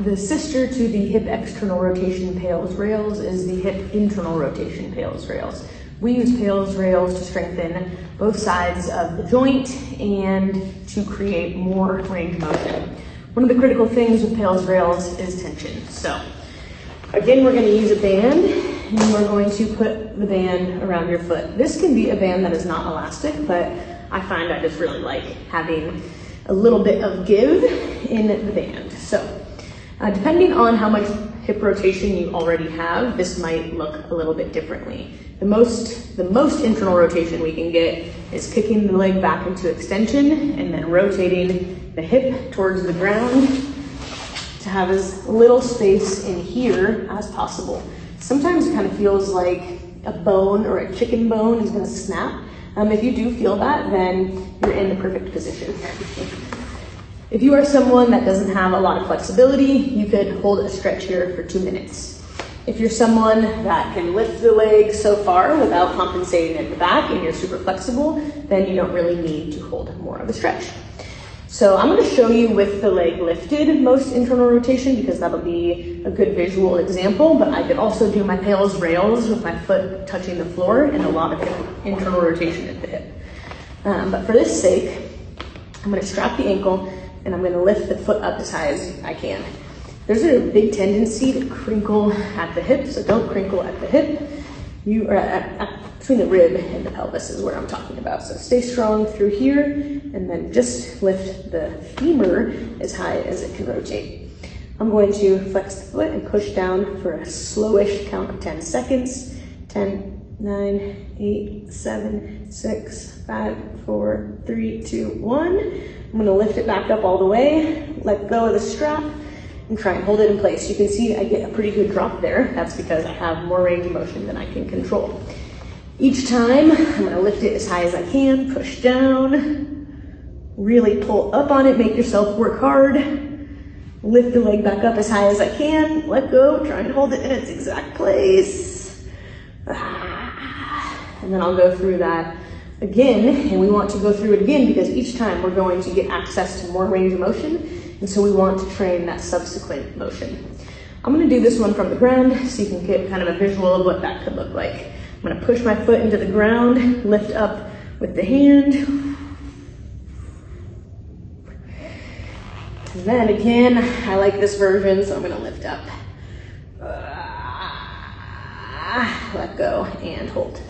The sister to the hip external rotation Pails rails is the hip internal rotation Pails rails. We use Pails rails to strengthen both sides of the joint and to create more range of motion. One of the critical things with Pails rails is tension. So again, we're going to use a band, and we're going to put the band around your foot. This can be a band that is not elastic, but I find I just really like having a little bit of give in the band. So depending on how much hip rotation you already have, this might look a little bit differently. The most internal rotation we can get is kicking the leg back into extension and then rotating the hip towards the ground to have as little space in here as possible. Sometimes it kind of feels like a bone or a chicken bone is going to snap. If you do feel that, then you're in the perfect position. If you are someone that doesn't have a lot of flexibility, you could hold a stretch here for 2 minutes. If you're someone that can lift the leg so far without compensating at the back and you're super flexible, then you don't really need to hold more of a stretch. So I'm going to show you with the leg lifted most internal rotation because that'll be a good visual example, but I could also do my Pails rails with my foot touching the floor and a lot of internal rotation at the hip. But for this sake, I'm going to strap the ankle and I'm going to lift the foot up as high as I can. There's a big tendency to crinkle at the hip, so don't crinkle at the hip. You are between the rib and the pelvis is where I'm talking about. So stay strong through here and then just lift the femur as high as it can rotate. I'm going to flex the foot and push down for a slowish count of 10 seconds. 10, 9, 8, 7, 6, 5, 4, 3, 2, 1. I'm going to lift it back up all the way, let go of the strap, and try and hold it in place. You can see I get a pretty good drop there. That's because I have more range of motion than I can control. Each time, I'm going to lift it as high as I can, push down, really pull up on it, make yourself work hard, lift the leg back up as high as I can, let go, try and hold it in its exact place. And then I'll go through that again, and we want to go through it again because each time we're going to get access to more range of motion, and so we want to train that subsequent motion. I'm going to do this one from the ground so you can get kind of a visual of what that could look like. I'm going to push my foot into the ground, lift up with the hand. And then again, I like this version, so I'm going to lift up. Let go and hold.